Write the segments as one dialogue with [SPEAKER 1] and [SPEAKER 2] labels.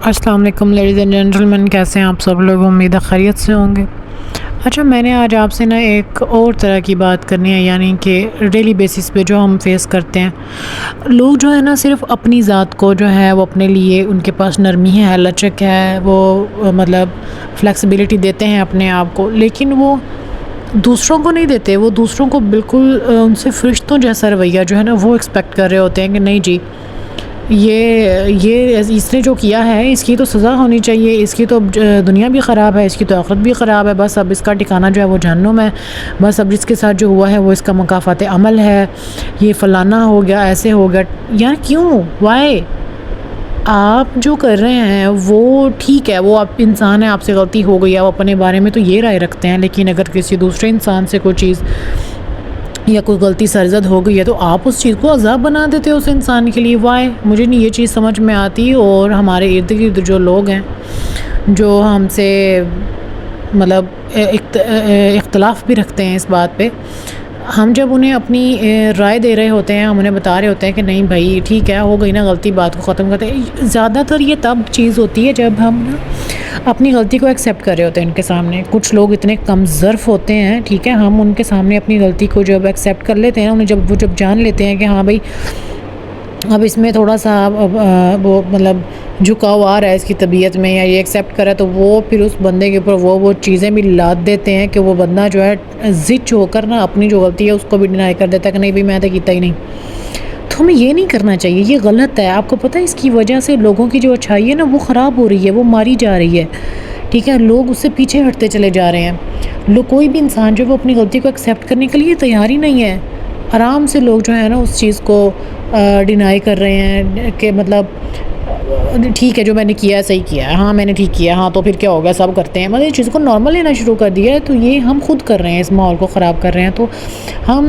[SPEAKER 1] السلام علیکم ladies and gentleman, کیسے ہیں آپ سب لوگ؟ امید ہے خیریت سے ہوں گے۔ اچھا، میں نے آج آپ سے ایک اور طرح کی بات کرنی ہے، یعنی کہ ڈیلی بیسس پہ جو ہم فیس کرتے ہیں لوگ جو ہے صرف اپنی ذات کو جو ہے وہ اپنے لیے ان کے پاس نرمی ہے، لچک ہے، وہ مطلب فلیکسیبلٹی دیتے ہیں اپنے آپ کو، لیکن وہ دوسروں کو نہیں دیتے۔ وہ دوسروں کو بالکل ان سے فرشتوں جیسا رویہ جو ہے وہ ایکسپیکٹ کر رہے ہوتے ہیں کہ نہیں جی، یہ اس نے جو کیا ہے اس کی تو سزا ہونی چاہیے، اس کی تو دنیا بھی خراب ہے، اس کی تو آخرت بھی خراب ہے، بس اب اس کا ٹھکانہ جو ہے وہ جہنم ہے، بس اب جس کے ساتھ جو ہوا ہے وہ اس کا مکافات عمل ہے، یہ فلانا ہو گیا، ایسے ہو گیا۔ یار کیوں؟ وائی؟ آپ جو کر رہے ہیں وہ ٹھیک ہے، وہ آپ انسان ہیں، آپ سے غلطی ہو گئی، آپ اپنے بارے میں تو یہ رائے رکھتے ہیں، لیکن اگر کسی دوسرے انسان سے کوئی چیز یا کوئی غلطی سرزد ہو گئی ہے تو آپ اس چیز کو عذاب بنا دیتے ہو اس انسان کے لیے۔ وائی؟ مجھے نہیں یہ چیز سمجھ میں آتی۔ اور ہمارے ارد گرد جو لوگ ہیں جو ہم سے مطلب اختلاف بھی رکھتے ہیں اس بات پہ، ہم جب انہیں اپنی رائے دے رہے ہوتے ہیں، ہم انہیں بتا رہے ہوتے ہیں کہ نہیں بھائی ٹھیک ہے، ہو گئی نا غلطی، بات کو ختم کرتے ہیں۔ زیادہ تر یہ تب چیز ہوتی ہے جب ہم اپنی غلطی کو ایکسیپٹ کر رہے ہوتے ہیں ان کے سامنے۔ کچھ لوگ اتنے کم ظرف ہوتے ہیں، ٹھیک ہے، ہم ان کے سامنے اپنی غلطی کو جب ایکسیپٹ کر لیتے ہیں، انہیں جب جان لیتے ہیں کہ ہاں بھائی اب اس میں تھوڑا سا وہ مطلب جھکاؤ آ رہا ہے اس کی طبیعت میں، یا یہ ایکسیپٹ کرا، تو وہ پھر اس بندے کے اوپر وہ چیزیں بھی لاد دیتے ہیں کہ وہ بندہ جو ہے زچ ہو کر اپنی جو غلطی ہے اس کو بھی ڈینائی کر دیتا ہے کہ نہیں بھائی میں تو کیتا ہی نہیں۔ تو ہمیں یہ نہیں کرنا چاہیے، یہ غلط ہے۔ آپ کو پتہ ہے اس کی وجہ سے لوگوں کی جو اچھائی ہے وہ خراب ہو رہی ہے، وہ ماری جا رہی ہے، ٹھیک ہے، لوگ اس سے پیچھے ہٹتے چلے جا رہے ہیں۔ کوئی بھی انسان جو وہ اپنی غلطی کو ایکسیپٹ کرنے کے لیے تیار ہی نہیں ہے۔ آرام سے لوگ جو ہے اس چیز کو ڈینائی کر رہے ہیں کہ مطلب ٹھیک ہے جو میں نے کیا ہے صحیح کیا ہے، ہاں میں نے ٹھیک کیا ہے، ہاں تو پھر کیا ہوگا، سب کرتے ہیں، مطلب اس چیز کو نارمل لینا شروع کر دیا ہے۔ تو یہ ہم خود کر رہے ہیں، اس ماحول کو خراب کر رہے ہیں۔ تو ہم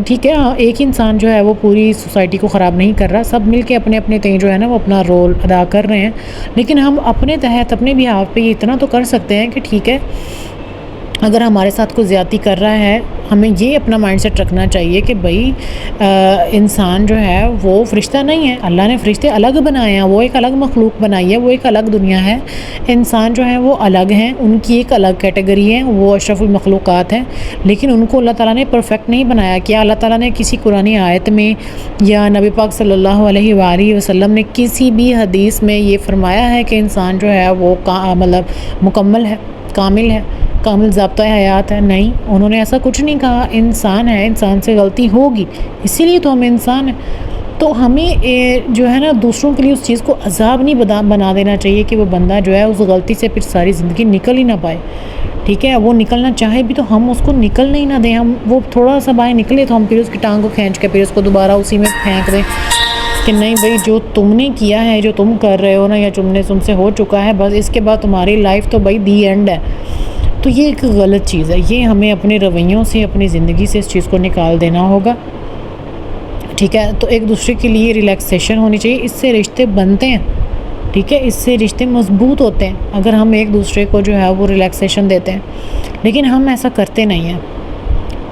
[SPEAKER 1] ٹھیک ہے، ایک انسان جو ہے وہ پوری سوسائٹی کو خراب نہیں کر رہا، سب مل کے اپنے اپنے تئیں جو ہے وہ اپنا رول ادا کر رہے ہیں، لیکن ہم اپنے تحت اپنے بھی آپ پہ یہ اتنا تو کر سکتے ہیں کہ ٹھیک ہے اگر ہمارے ساتھ کوئی زیادتی کر رہا ہے، ہمیں یہ اپنا مائنڈ سیٹ رکھنا چاہیے کہ بھائی انسان جو ہے وہ فرشتہ نہیں ہے، اللہ نے فرشتے الگ بنائے ہیں، وہ ایک الگ مخلوق بنائی ہے، وہ ایک الگ دنیا ہے۔ انسان جو ہے وہ الگ ہیں، ان کی ایک الگ کیٹیگری ہے، وہ اشرف المخلوقات ہیں، لیکن ان کو اللہ تعالیٰ نے پرفیکٹ نہیں بنایا۔ کیا اللہ تعالیٰ نے کسی قرآن آیت میں یا نبی پاک صلی اللہ علیہ وآلہ وسلم نے کسی بھی حدیث میں یہ فرمایا ہے کہ انسان جو ہے وہ مطلب مکمل ہے، کامل ہے، کامل ضابطۂ حیات ہے؟ نہیں، انہوں نے ایسا کچھ نہیں کہا۔ انسان ہے، انسان سے غلطی ہوگی، اسی لیے تو ہم انسان ہیں۔ تو ہمیں جو ہے دوسروں کے لیے اس چیز کو عذاب نہیں بنا دینا چاہیے کہ وہ بندہ جو ہے اس غلطی سے پھر ساری زندگی نکل ہی نہ پائے، ٹھیک ہے۔ وہ نکلنا چاہے بھی تو ہم اس کو نکلنے ہی نہ دیں، ہم وہ تھوڑا سا باہر نکلے تو ہم پھر اس کی ٹانگ کو کھینچ کے پھر اس کو دوبارہ اسی میں پھینک دیں کہ نہیں بھائی جو تم نے کیا ہے، جو تم کر رہے ہو نا، یا تم سے ہو چکا ہے، بس اس کے بعد تمہاری لائف تو بھائی دی اینڈ ہے۔ تو یہ ایک غلط چیز ہے، یہ ہمیں اپنے رویوں سے، اپنی زندگی سے اس چیز کو نکال دینا ہوگا، ٹھیک ہے۔ تو ایک دوسرے کے لیے ریلیکسیشن ہونی چاہیے، اس سے رشتے بنتے ہیں، ٹھیک ہے، اس سے رشتے مضبوط ہوتے ہیں اگر ہم ایک دوسرے کو جو ہے وہ ریلیکسیشن دیتے ہیں، لیکن ہم ایسا کرتے نہیں ہیں۔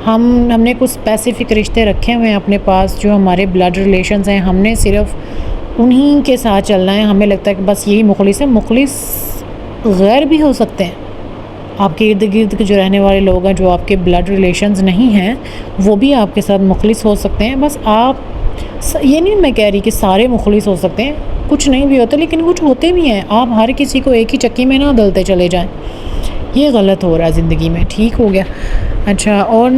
[SPEAKER 1] ہم نے کچھ اسپیسیفک رشتے رکھے ہوئے ہیں اپنے پاس جو ہمارے بلڈ ریلیشنز ہیں، ہم نے صرف انہی کے ساتھ چلنا ہے۔ ہمیں لگتا ہے کہ بس یہی مخلص ہے، مخلص غیر بھی ہو سکتے ہیں۔ آپ کے ارد گرد کے جو رہنے والے لوگ ہیں، جو آپ کے بلڈ ریلیشنز نہیں ہیں، وہ بھی آپ کے ساتھ مخلص ہو سکتے ہیں۔ بس آپ یہ نہیں میں کہہ رہی کہ سارے مخلص ہو سکتے ہیں، کچھ نہیں بھی ہوتے، لیکن کچھ ہوتے بھی ہیں۔ آپ ہر کسی کو ایک ہی چکی میں نہ ڈلتے چلے جائیں، یہ غلط ہو رہا ہے زندگی میں، ٹھیک ہو گیا۔ اچھا، اور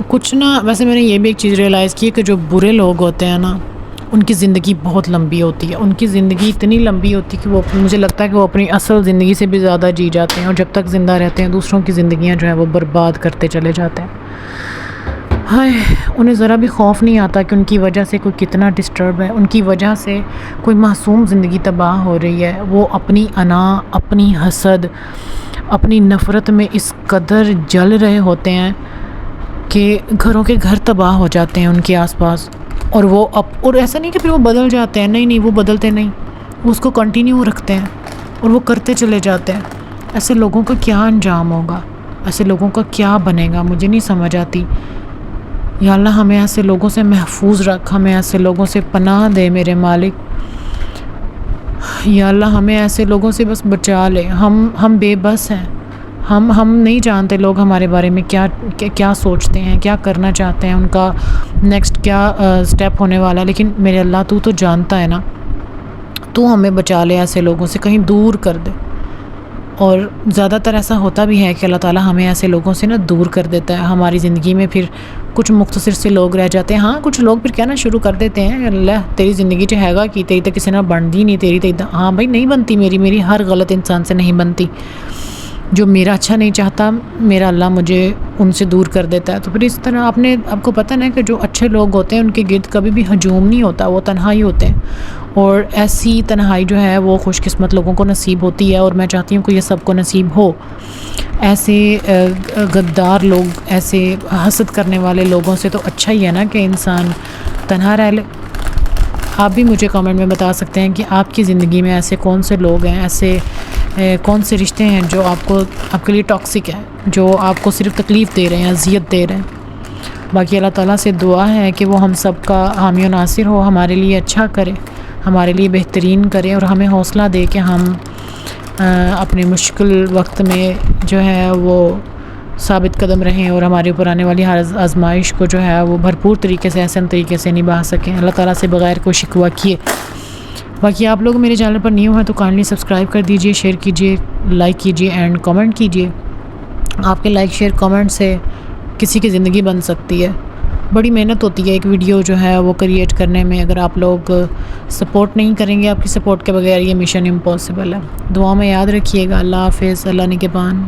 [SPEAKER 1] کچھ ویسے میں نے یہ بھی ایک چیز ریئلائز کی ہے کہ جو برے لوگ ہوتے ہیں ان کی زندگی بہت لمبی ہوتی ہے، ان کی زندگی اتنی لمبی ہوتی ہے کہ وہ مجھے لگتا ہے کہ وہ اپنی اصل زندگی سے بھی زیادہ جی جاتے ہیں، اور جب تک زندہ رہتے ہیں دوسروں کی زندگیاں جو ہیں وہ برباد کرتے چلے جاتے ہیں۔ ہائے، انہیں ذرا بھی خوف نہیں آتا کہ ان کی وجہ سے کوئی کتنا ڈسٹرب ہے، ان کی وجہ سے کوئی معصوم زندگی تباہ ہو رہی ہے۔ وہ اپنی انا، اپنی حسد، اپنی نفرت میں اس قدر جل رہے ہوتے ہیں کہ گھروں کے گھر تباہ ہو جاتے ہیں ان کے آس پاس، اور ایسا نہیں کہ پھر وہ بدل جاتے ہیں، نہیں وہ بدلتے نہیں، وہ اس کو کنٹینیو رکھتے ہیں اور وہ کرتے چلے جاتے ہیں۔ ایسے لوگوں کا کیا انجام ہوگا، ایسے لوگوں کا کیا بنے گا، مجھے نہیں سمجھ آتی۔ یا اللہ ہمیں ایسے لوگوں سے محفوظ رکھ، ہمیں ایسے لوگوں سے پناہ دے میرے مالک۔ یا اللہ ہمیں ایسے لوگوں سے بس بچا لے. ہم بے بس ہیں. ہم نہیں جانتے لوگ ہمارے بارے میں کیا سوچتے ہیں, کیا کرنا چاہتے ہیں, ان کا نیکسٹ کیا سٹیپ ہونے والا ہے. لیکن میرے اللہ تو جانتا ہے نا, تو ہمیں بچا لے ایسے لوگوں سے, کہیں دور کر دے. اور زیادہ تر ایسا ہوتا بھی ہے کہ اللہ تعالیٰ ہمیں ایسے لوگوں سے نا دور کر دیتا ہے. ہماری زندگی میں پھر کچھ مختصر سے لوگ رہ جاتے ہیں. ہاں کچھ لوگ پھر کہنا شروع کر دیتے ہیں, اللہ تیری زندگی جو ہے گا کہ تیری تو کسی نے بنتی نہیں, تیری ہاں بھائی نہیں بنتی, میری ہر غلط انسان سے نہیں بنتی. جو میرا اچھا نہیں چاہتا میرا اللہ مجھے ان سے دور کر دیتا ہے. تو پھر اس طرح آپ کو پتہ نا کہ جو اچھے لوگ ہوتے ہیں ان کے گرد کبھی بھی ہجوم نہیں ہوتا, وہ تنہائی ہوتے ہیں. اور ایسی تنہائی جو ہے وہ خوش قسمت لوگوں کو نصیب ہوتی ہے, اور میں چاہتی ہوں کہ یہ سب کو نصیب ہو. ایسے غدار لوگ, ایسے حسد کرنے والے لوگوں سے تو اچھا ہی ہے نا کہ انسان تنہا رہ لے. آپ بھی مجھے کامنٹ میں بتا سکتے ہیں کہ آپ کی زندگی میں ایسے کون سے لوگ ہیں, ایسے کون سے رشتے ہیں جو آپ کے لیے ٹاکسک ہیں, جو آپ کو صرف تکلیف دے رہے ہیں, اذیت دے رہے ہیں. باقی اللہ تعالیٰ سے دعا ہے کہ وہ ہم سب کا حامی و ناصر ہو, ہمارے لیے اچھا کرے, ہمارے لیے بہترین کرے, اور ہمیں حوصلہ دے کہ ہم اپنے مشکل وقت میں جو ہے وہ ثابت قدم رہیں, اور ہمارے اوپر آنے والی ہر آزمائش کو جو ہے وہ بھرپور طریقے سے, احسن طریقے سے نبھا سکیں. اللہ تعالیٰ سے بغیر کوئی شکوہ کیے. باقی آپ لوگ میرے چینل پر نیو ہیں تو کائنڈلی سبسکرائب کر دیجئے, شیئر کیجئے, لائک کیجئے اینڈ کامنٹ کیجئے. آپ کے لائک شیئر کامنٹ سے کسی کی زندگی بن سکتی ہے. بڑی محنت ہوتی ہے ایک ویڈیو جو ہے وہ کریٹ کرنے میں. اگر آپ لوگ سپورٹ نہیں کریں گے, آپ کی سپورٹ کے بغیر یہ مشن امپاسبل ہے. دعا میں یاد رکھیے گا. اللہ حافظ. اللہ نگہبان.